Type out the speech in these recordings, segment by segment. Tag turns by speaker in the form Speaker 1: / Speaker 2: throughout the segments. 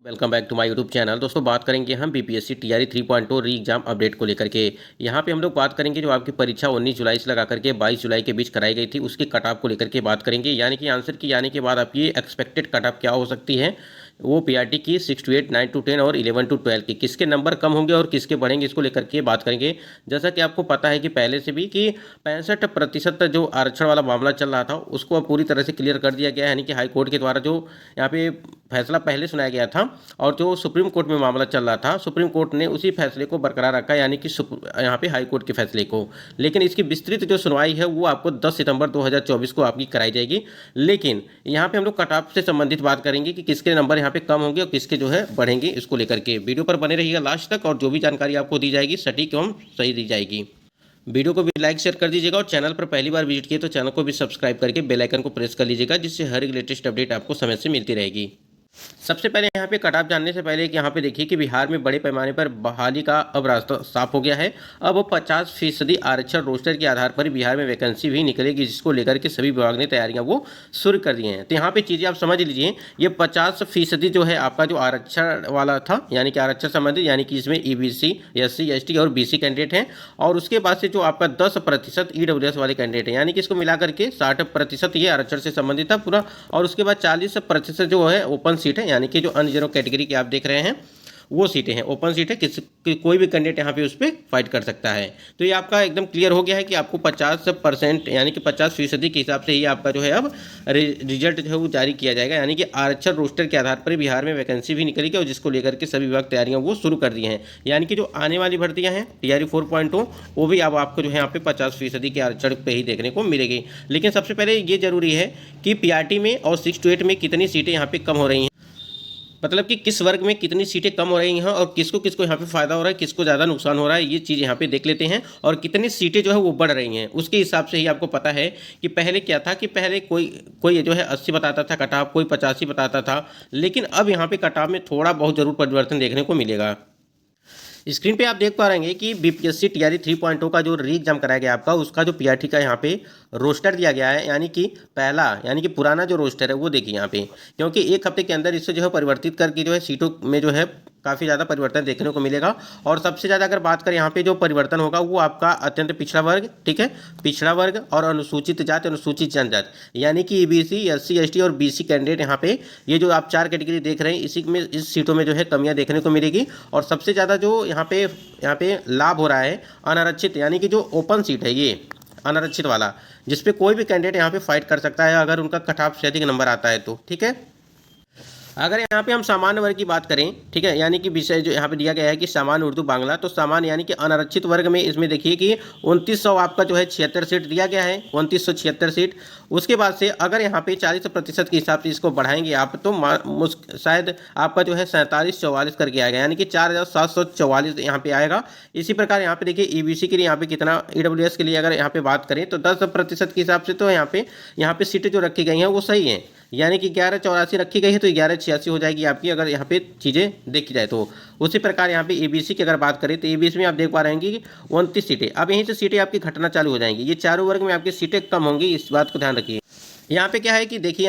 Speaker 1: Welcome back to my YouTube channel. दोस्तों बात करेंगे हम बीपीएससी टीआरई 3.0 री एग्जाम अपडेट को लेकर के। यहाँ पे हम लोग बात करेंगे जो आपकी परीक्षा 19 जुलाई से लगा करके 22 जुलाई के बीच कराई गई थी उसकी कट ऑफ को लेकर के बात करेंगे, यानी कि आंसर की आने के बाद आपकी एक्सपेक्टेड कट ऑफ क्या हो सकती है। वो पीआरटी की 6 to 8, 9 to 10 और 11 to 12 की किसके नंबर कम होंगे और किसके बढ़ेंगे, इसको लेकर के बात करेंगे। जैसा कि आपको पता है कि पहले से भी कि 65% जो आरक्षण वाला मामला चल रहा था उसको अब पूरी तरह से क्लियर कर दिया गया है, यानी कि हाई कोर्ट के द्वारा जो यहाँ पे फैसला पहले सुनाया गया था और जो सुप्रीम कोर्ट में मामला चल रहा था, सुप्रीम कोर्ट ने उसी फैसले को बरकरार रखा, यानी कि यहाँ पे हाई कोर्ट के फैसले को। लेकिन इसकी विस्तृत जो सुनवाई है वो आपको 10 सितंबर 2024 को आपकी कराई जाएगी। लेकिन यहाँ पे हम लोग कट ऑफ से संबंधित बात करेंगे कि किसके नंबर यहाँ पे कम होंगे और किसके जो है बढ़ेंगे, इसको लेकर के वीडियो पर बने रहिएगा लास्ट तक, और जो भी जानकारी आपको दी जाएगी सटीक एवं सही दी जाएगी। वीडियो को भी लाइक शेयर कर दीजिएगा और चैनल पर पहली बार विजिट किए तो चैनल को भी सब्सक्राइब करके बेल आइकन को प्रेस कर लीजिएगा, जिससे हर एक लेटेस्ट अपडेट आपको समय से मिलती रहेगी। सबसे पहले यहाँ पे कट ऑफ जानने से पहले कि यहाँ पे देखिए कि बिहार में बड़े पैमाने पर बहाली का अब रास्ता साफ हो गया है। अब 50% आरक्षण रोस्टर के आधार पर बिहार में वैकेंसी भी निकलेगी, जिसको लेकर के सभी विभाग ने तैयारियां वो शुरू कर दी हैं। तो यहाँ पे चीज़ें आप समझ लीजिए, ये 50% जो है आपका जो आरक्षण वाला था, यानी कि आरक्षण संबंधित, यानी कि इसमें ईबीसी, एससी, एसटी और बीसी कैंडिडेट हैं, और उसके बाद से जो आपका 10% ईडब्ल्यूएस वाले कैंडिडेट हैं, यानी कि इसको मिला करके 60% ये आरक्षण से संबंधित था पूरा, और उसके बाद 40% जो है ओपन सीट है, यानी कि जो अन्य जनरल कैटेगरी की आप देख रहे हैं वो सीटें हैं, ओपन सीट है, कोई भी कैंडिडेट यहाँ पे उस पर फाइट कर सकता है। तो ये आपका एकदम क्लियर हो गया है कि आपको 50% यानी कि 50% के हिसाब से ही आपका जो है अब रिजल्ट जो है वो जारी किया जाएगा, यानी कि आरक्षण रोस्टर के आधार पर बिहार में वैकेंसी भी निकलेगी, और जिसको लेकर के सभी विभाग तैयारियां वो शुरू कर दी हैं। यानी कि जो आने वाली भर्तियाँ हैं टीआरई 4.0 वो भी अब आपको जो है यहाँ पे 50% के आरक्षण पे ही देखने को मिलेगी। लेकिन सबसे पहले ये जरूरी है कि पीआरटी में और 6 to 8 में कितनी सीटें यहाँ पे कम हो रही हैं, मतलब कि किस वर्ग में कितनी सीटें कम हो रही हैं और किसको किसको यहाँ पे फायदा हो रहा है, किसको ज़्यादा नुकसान हो रहा है, ये चीज़ यहाँ पे देख लेते हैं। और कितनी सीटें जो है वो बढ़ रही हैं उसके हिसाब से ही आपको पता है कि पहले क्या था कि पहले कोई जो है 80 बताता था कट ऑफ, कोई 85 बताता था, लेकिन अब यहाँ पे कट ऑफ में थोड़ा बहुत जरूर परिवर्तन देखने को मिलेगा। स्क्रीन पे आप देख पा रहे हैं कि बीपीएससी टीआरई 3.0 का जो री एग्जाम कराया गया आपका, उसका जो पीआरटी का यहाँ पे रोस्टर दिया गया है, यानी कि पहला यानी कि पुराना जो रोस्टर है वो देखिए यहाँ पे, क्योंकि एक हफ्ते के अंदर इससे जो है परिवर्तित करके जो है सीटों में जो है काफ़ी ज़्यादा परिवर्तन देखने को मिलेगा। और सबसे ज़्यादा अगर बात करें यहाँ पे जो परिवर्तन होगा वो आपका अत्यंत पिछड़ा वर्ग, ठीक है, पिछड़ा वर्ग और अनुसूचित जाति, अनुसूचित जनजाति, यानी कि ईबीसी, एससी, एसटी और बीसी कैंडिडेट यहाँ पे ये जो आप 4 कैटेगरी देख रहे हैं इसी में इस सीटों में जो है कमियाँ देखने को मिलेगी। और सबसे ज़्यादा जो यहाँ पे लाभ हो रहा है अनारक्षित, यानी कि जो ओपन सीट है ये अनारक्षित वाला, जिसपे कोई भी कैंडिडेट यहाँ पे फाइट कर सकता है अगर उनका कट ऑफ से अधिक नंबर आता है तो, ठीक है। अगर यहाँ पे हम सामान्य वर्ग की बात करें, ठीक है, यानी कि विषय जो यहाँ पे दिया गया है कि सामान्य उर्दू बांग्ला, तो सामान्य यानी कि अनारक्षित वर्ग में इसमें देखिए कि 2900 आपका जो है 76 सीट दिया गया है, 2976 सीट। उसके बाद से अगर यहाँ पे 40% के हिसाब से इसको बढ़ाएंगे आप तो शायद आपका जो है 4744 करके आएगा, यानी कि 4744 यहाँ पे आएगा। इसी प्रकार यहाँ पे देखिए ईबीसी के लिए यहाँ पे कितना, ईडब्ल्यूएस के लिए अगर यहाँ पे बात करें तो 10% के हिसाब से तो यहाँ पे सीटें जो रखी गई हैं वो सही हैं, यानी कि 1184 रखी गई है तो 1186 हो जाएगी आपकी, अगर यहाँ पे चीज़ें देखी जाए तो। उसी प्रकार यहाँ पे ईबीसी की अगर बात करें तो ईबीसी में आप देख पा रहे हैं कि 29 सीटें, अब यहीं से सीटें आपकी घटना चालू हो जाएंगी, ये चारों वर्ग में आपकी सीटें कम होंगी, इस बात को ध्यान रखिए। यहाँ पे क्या है कि देखिए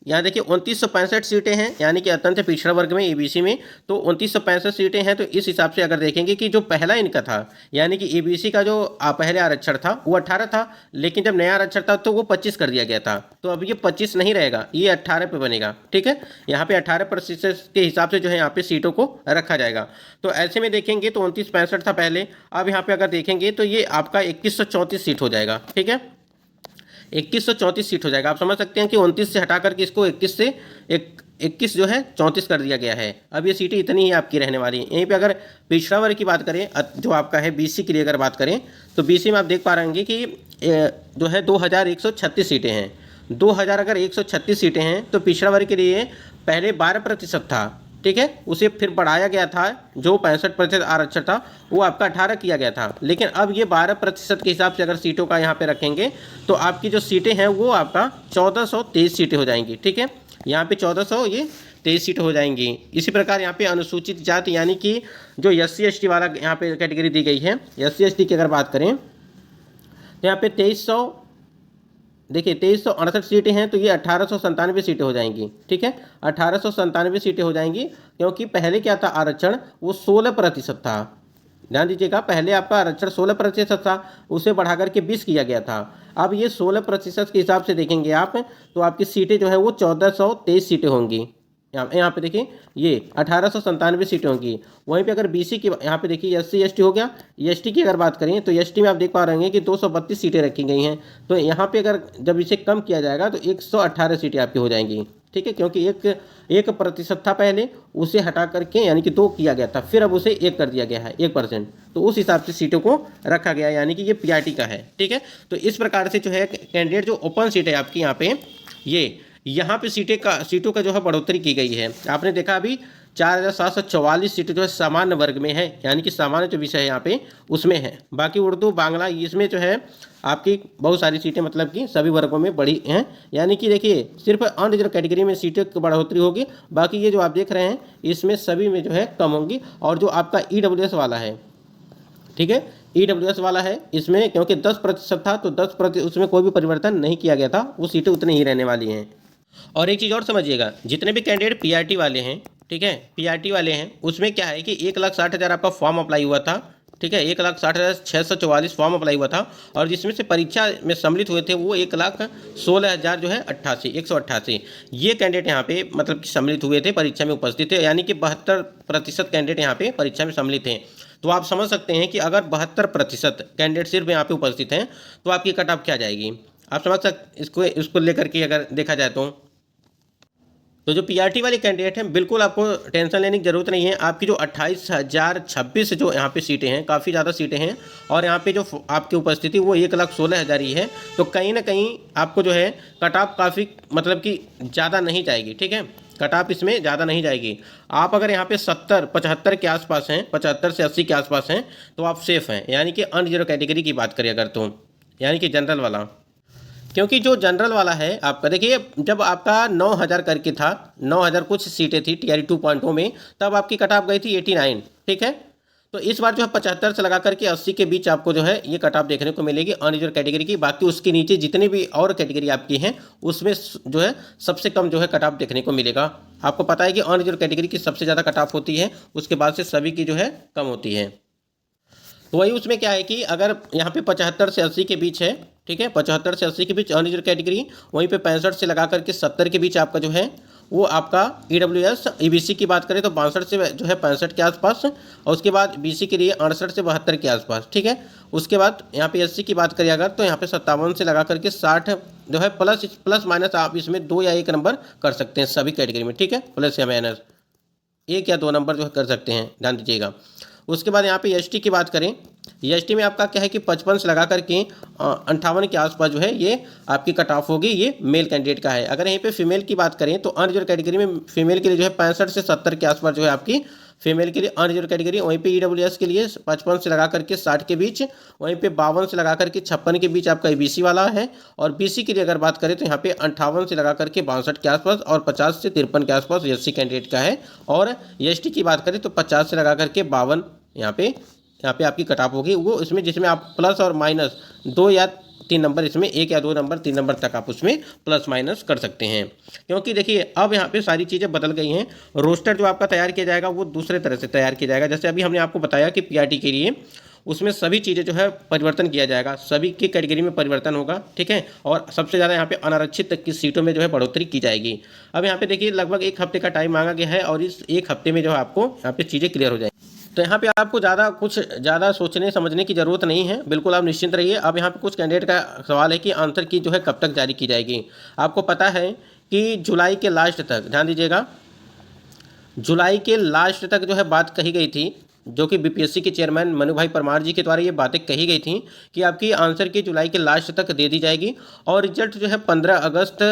Speaker 1: यहाँ देखिए 2965 सीटें हैं, यानी कि अत्यंत पिछड़ा वर्ग में ईबीसी में तो 2965 सीटें हैं। तो इस हिसाब से अगर देखेंगे कि जो पहला इनका था, यानी कि ईबीसी का जो पहले आरक्षण था वो 18 था, लेकिन जब नया आरक्षण था तो वो 25 कर दिया गया था, तो अब ये 25 नहीं रहेगा, ये 18 पे बनेगा, ठीक है। यहाँ पे 18% के हिसाब से जो है यहाँ पे सीटों को रखा जाएगा। तो ऐसे में देखेंगे तो 2965 था पहले, अब यहाँ पे अगर देखेंगे तो ये आपका 2134 सीट हो जाएगा, ठीक है, 2134 सीट हो जाएगा। आप समझ सकते हैं कि 29 से हटा करके इसको 21 जो है 34 कर दिया गया है। अब ये सीटें इतनी ही आपकी रहने वाली हैं। यहीं पे अगर पिछड़ा वर्ग की बात करें, जो आपका है बीसी के लिए अगर बात करें तो बीसी में आप देख पा रहे हैं कि जो है 2136 सीटें हैं। 2136 सीटें हैं तो पिछड़ा वर्ग के लिए पहले 12% था, ठीक है, उसे फिर बढ़ाया गया था, जो 65% आरक्षण था वो आपका 18 किया गया था, लेकिन अब ये 12% के हिसाब से अगर सीटों का यहाँ पे रखेंगे तो आपकी जो सीटें हैं वो आपका 1423 सीटें हो जाएंगी, ठीक है, यहाँ पे 1423 सीटें हो जाएंगी। इसी प्रकार यहाँ पे अनुसूचित जाति, यानी कि जो एससी एसटी वाला यहाँ पे कैटेगरी दी गई है, एससी एसटी की अगर बात करें तो यहाँ पे 2300 देखिए 2368 सीटें हैं तो ये 1897 सीटें हो जाएंगी। ठीक है, 1897 सीटें हो जाएंगी, क्योंकि पहले क्या था आरक्षण, वो 16% था। ध्यान दीजिएगा, पहले आपका आरक्षण 16% था, उसे बढ़ा करके 20 किया गया था। अब ये 16% के हिसाब से देखेंगे आप, तो आपकी सीटें जो है वो 1423 सीटें होंगी। यहाँ पे देखिए ये 1897 सीटें होंगी। वहीं पे अगर बीसी की, यहाँ पे देखिए एससी एसटी हो गया। एसटी की अगर बात करें तो एसटी में आप देख पा रहे हैं कि 232 सीटें रखी गई हैं। तो यहाँ पे अगर जब इसे कम किया जाएगा तो 118 सीटें आपकी हो जाएंगी। ठीक है, क्योंकि 1% था पहले, उसे हटा करके यानी कि 2 किया गया था, फिर अब उसे 1 कर दिया गया है, 1%। तो उस हिसाब से सीटों को रखा गया, यानी कि ये पीआरटी का है। ठीक है, तो इस प्रकार से जो है कैंडिडेट जो ओपन सीट है आपकी यहाँ पे, ये यहाँ पे सीटों का जो है बढ़ोतरी की गई है। आपने देखा अभी 4744 सीटें जो है सामान्य वर्ग में है, यानी कि सामान्य जो विषय है यहाँ पे उसमें है। बाकी उर्दू बांग्ला इसमें जो है आपकी बहुत सारी सीटें मतलब कि सभी वर्गों में बढ़ी हैं। यानी कि देखिए सिर्फ अनरिजर्व कैटेगरी में सीटों की बढ़ोतरी होगी, बाकी ये जो आप देख रहे हैं इसमें सभी में जो है कम होंगी। और जो आपका ईडब्ल्यूएस वाला है, ठीक है, ईडब्ल्यूएस वाला है, इसमें क्योंकि 10% था तो 10% उसमें कोई भी परिवर्तन नहीं किया गया था, वो सीटें उतनी ही रहने वाली हैं। और एक चीज़ और समझिएगा, जितने भी कैंडिडेट पीआरटी वाले हैं, ठीक है, पीआरटी वाले हैं, उसमें क्या है कि 1,60,000 आपका फॉर्म अप्लाई हुआ था। ठीक है, 1,60,644 फॉर्म अप्लाई हुआ था, और जिसमें से परीक्षा में सम्मिलित हुए थे वो 1,16,000 जो है 188 ये कैंडिडेट यहाँ पे मतलब कि सम्मिलित हुए थे, परीक्षा में उपस्थित थे। यानी कि 72% कैंडिडेट यहाँ पे परीक्षा में सम्मिलित हैं। तो आप समझ सकते हैं कि अगर 72% कैंडिडेट सिर्फ यहाँ पे उपस्थित हैं तो आपकी कट ऑफ क्या जाएगी। आप समझ सकते इसको लेकर के अगर देखा जाए तो जो पीआरटी वाले कैंडिडेट हैं बिल्कुल आपको टेंशन लेने की ज़रूरत नहीं है। आपकी जो 28,026 जो यहाँ पे सीटें हैं, काफ़ी ज़्यादा सीटें हैं, और यहाँ पे जो आपकी उपस्थिति वो 1,16,000 ही है। तो कहीं ना कहीं आपको जो है कट ऑफ काफ़ी मतलब कि ज़्यादा नहीं जाएगी। ठीक है, कट ऑफ इसमें ज़्यादा नहीं जाएगी। आप अगर यहाँ पे 70-75 के आसपास हैं, 75 से 80 के आसपास हैं, तो आप सेफ़ हैं। यानी कि अनरिजर्व कैटेगरी की बात करें अगर, तो यानी कि जनरल वाला, क्योंकि जो जनरल वाला है आपका, देखिए जब आपका 9,000 करके था, 9,000 कुछ सीटें थी टीआरई 2.0 में, तब आपकी कट ऑफ गई थी 89। ठीक है, तो इस बार जो है 75 से लगा करके 80 के बीच आपको जो है ये कट ऑफ देखने को मिलेगी अनरिजर्व कैटेगरी की। बाकी उसके नीचे जितने भी और कैटेगरी आपकी हैं उसमें जो है सबसे कम जो है कट ऑफ देखने को मिलेगा। आपको पता है कि अनरिजर्व कैटेगरी की सबसे ज़्यादा कट ऑफ होती है, उसके बाद से सभी की जो है कम होती है। तो वही उसमें क्या है कि अगर यहाँ पे 75 से 80 के बीच है, ठीक है, 75 से 80 के बीच अनरिजर्व कैटेगरी, वहीं पे 65 से लगा करके 70 के बीच आपका जो है वो आपका ईडब्ल्यूएस। ईबीसी की बात करें तो 62 से जो है 65 के आसपास, और उसके बाद बीसी के लिए 68 से 72 के आसपास। ठीक है, उसके बाद यहाँ पे एससी की बात करें अगर, तो यहाँ पे 57 से लगा करके 60 जो है, प्लस माइनस आप इसमें 2 या 1 नंबर कर सकते हैं सभी कैटेगरी में। ठीक है, प्लस या माइनस 1 या 2 नंबर जो है कर सकते हैं, ध्यान दीजिएगा। उसके बाद यहाँ पे एसटी की बात करें, एसटी में आपका क्या है कि 55 से लगा करके 58 के आसपास जो है ये आपकी कट ऑफ होगी। ये मेल कैंडिडेट का है। अगर यहीं पे फीमेल की बात करें तो अनरिजर्व कैटेगरी में फीमेल के लिए जो है 65 से 70 के आसपास जो है आपकी फीमेल के लिए अनरिजर्व कैटेगरी। वहीं पे ईडब्ल्यूएस के लिए 55 से लगा करके 60 के बीच, वहीं पे 52 से लगा करके 56 के बीच आपका बीसी वाला है। और बीसी के लिए अगर बात करें तो यहाँ पे 58 से लगा करके 62 के आसपास, और 50 से 53 के आसपास एससी कैंडिडेट का है। और एसटी की बात करें तो 50 से लगा करके 52 यहाँ पे आपकी कट ऑफ होगी वो, इसमें जिसमें आप प्लस और माइनस 2 या 3 नंबर, इसमें 1 या 2 नंबर 3 नंबर तक आप उसमें प्लस माइनस कर सकते हैं। क्योंकि देखिए अब यहाँ पे सारी चीज़ें बदल गई हैं। रोस्टर जो आपका तैयार किया जाएगा वो दूसरे तरह से तैयार किया जाएगा। जैसे अभी हमने आपको बताया कि पीआरटी के लिए उसमें सभी चीज़ें जो है परिवर्तन किया जाएगा, सभी की कैटेगरी में परिवर्तन होगा। ठीक है, और सबसे ज़्यादा यहाँ पे अनारक्षित तक की सीटों में जो है बढ़ोतरी की जाएगी। अब यहाँ पे देखिए लगभग 1 हफ्ते का टाइम मांगा गया है, और इस 1 हफ्ते में जो है आपको यहाँ पे चीज़ें क्लियर हो जाएगी। तो यहाँ पे आपको कुछ ज़्यादा सोचने समझने की ज़रूरत नहीं है, बिल्कुल आप निश्चिंत रहिए। अब यहाँ पे कुछ कैंडिडेट का सवाल है कि आंसर की जो है कब तक जारी की जाएगी। आपको पता है कि जुलाई के लास्ट तक, ध्यान दीजिएगा, जुलाई के लास्ट तक जो है बात कही गई थी, जो कि बीपीएससी के चेयरमैन मनु भाई परमार जी के द्वारा ये बातें कही गई थी कि आपकी आंसर की जुलाई के लास्ट तक दे दी जाएगी, और रिजल्ट जो है 15 अगस्त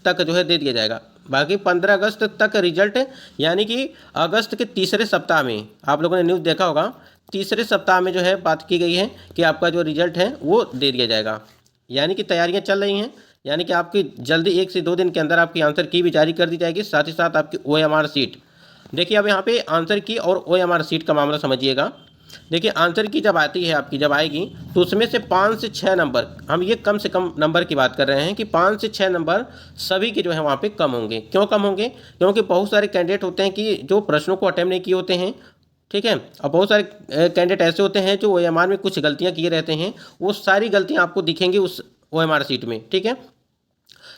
Speaker 1: तक जो है दे दिया जाएगा। बाकी 15 अगस्त तक रिजल्ट, यानी कि अगस्त के तीसरे सप्ताह में, आप लोगों ने न्यूज़ देखा होगा, तीसरे सप्ताह में जो है बात की गई है कि आपका जो रिजल्ट है वो दे दिया जाएगा। यानी कि तैयारियां चल रही हैं, यानी कि आपकी जल्दी 1 से 2 दिन के अंदर आपकी आंसर की भी जारी कर दी जाएगी, साथ ही साथ आपकी ओएमआर सीट। देखिए अब यहाँ पे आंसर की और ओएमआर सीट का मामला समझिएगा। देखिए आंसर की जब आती है आपकी, जब आएगी तो उसमें से 5 से 6 नंबर, हम ये कम से कम नंबर की बात कर रहे हैं कि 5 से 6 नंबर सभी के जो है वहाँ पे कम होंगे। क्यों कम होंगे? क्योंकि बहुत सारे कैंडिडेट होते हैं कि जो प्रश्नों को अटेम्प्ट नहीं किए होते हैं, ठीक है, और बहुत सारे कैंडिडेट ऐसे होते हैं जो OMR में कुछ गलतियाँ किए रहते हैं, वो सारी गलतियाँ आपको दिखेंगी उस OMR शीट में, ठीक है।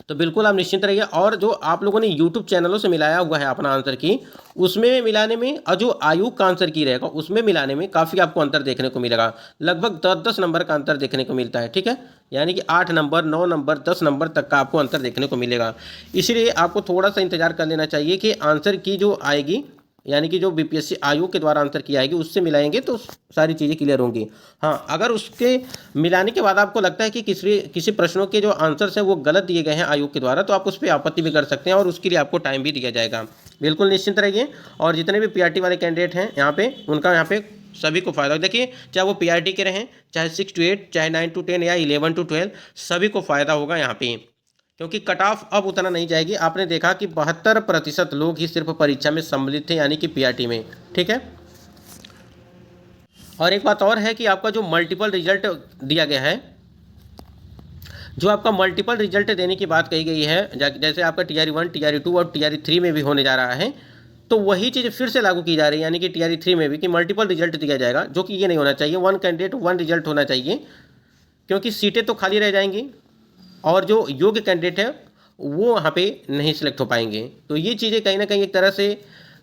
Speaker 1: तो बिल्कुल आप निश्चिंत रहिए। और जो आप लोगों ने यूट्यूब चैनलों से मिलाया हुआ है अपना आंसर की, उसमें मिलाने में और जो आयुक्त का आंसर की रहेगा उसमें मिलाने में काफ़ी आपको अंतर देखने को मिलेगा। लगभग 10-10 नंबर का अंतर देखने को मिलता है, ठीक है। यानी कि 8 नंबर, 9 नंबर, 10 नंबर तक का आपको अंतर देखने को मिलेगा। इसलिए आपको थोड़ा सा इंतजार कर लेना चाहिए कि आंसर की जो आएगी, यानी कि जो BPSC आयोग के द्वारा आंसर की आएगी उससे मिलाएंगे तो सारी चीज़ें क्लियर होंगी। हाँ, अगर उसके मिलाने के बाद आपको लगता है कि किसी प्रश्नों के जो आंसर्स हैं वो गलत दिए गए हैं आयोग के द्वारा, तो आप उस पर आपत्ति भी कर सकते हैं और उसके लिए आपको टाइम भी दिया जाएगा। बिल्कुल निश्चिंत रहिए। और जितने भी PRT वाले कैंडिडेट हैं यहाँ पे, उनका यहाँ पे सभी को फ़ायदा, देखिए चाहे वो PRT के रहें, चाहे 6 to 8, चाहे 9 to 10 या 11 to 12, सभी को फ़ायदा होगा यहाँ पे, क्योंकि कट ऑफ अब उतना नहीं जाएगी। आपने देखा कि 72% लोग ही सिर्फ परीक्षा में सम्मिलित थे, यानी कि PRT में, ठीक है। और एक बात और है कि आपका जो मल्टीपल रिजल्ट दिया गया है, जो आपका मल्टीपल रिजल्ट देने की बात कही गई है, जैसे आपका TRE 1, TRE 2 और TRE 3 में भी होने जा रहा है, तो वही चीज़ फिर से लागू की जा रही है, यानी कि TRE 3 में भी कि मल्टीपल रिजल्ट दिया जाएगा, जो कि ये नहीं होना चाहिए। 1 कैंडिडेट 1 रिजल्ट होना चाहिए, क्योंकि सीटें तो खाली रह जाएंगी और जो योग्य कैंडिडेट है वो वहाँ पे नहीं सिलेक्ट हो पाएंगे। तो ये चीज़ें कहीं ना कहीं एक तरह से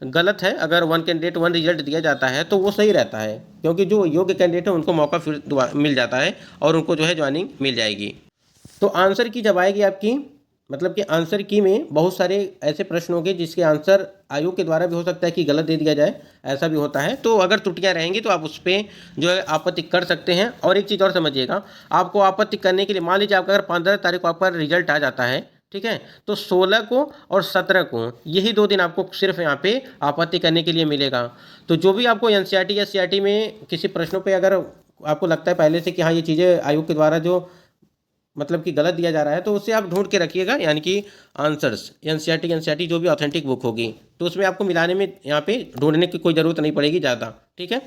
Speaker 1: गलत है। अगर 1 कैंडिडेट 1 रिजल्ट दिया जाता है तो वो सही रहता है, क्योंकि जो योग्य कैंडिडेट है उनको मौका फिर मिल जाता है और उनको जो है ज्वाइनिंग मिल जाएगी। तो आंसर की जब आएगी आपकी, मतलब कि आंसर की में बहुत सारे ऐसे प्रश्न होंगे जिसके आंसर आयोग के द्वारा भी हो सकता है कि गलत दे दिया जाए, ऐसा भी होता है। तो अगर त्रुटियां रहेंगी तो आप उस पर जो है आपत्ति कर सकते हैं। और एक चीज़ और समझिएगा, आपको आपत्ति करने के लिए, मान लीजिए आपका अगर 15 तारीख को आपका रिजल्ट आ जाता है, ठीक है, तो 16 को और 17 को, यही 2 दिन आपको सिर्फ यहाँ पे आपत्ति करने के लिए मिलेगा। तो जो भी आपको NCERT या CERT में किसी प्रश्नों पे अगर आपको लगता है पहले से कि हाँ ये चीज़ें आयोग के द्वारा जो मतलब कि गलत दिया जा रहा है, तो उससे आप ढूंढ के रखिएगा, यानी कि आंसर्स NCERT जो भी ऑथेंटिक बुक होगी तो उसमें आपको मिलाने में यहाँ पे ढूंढने की कोई ज़रूरत नहीं पड़ेगी ज़्यादा, ठीक है।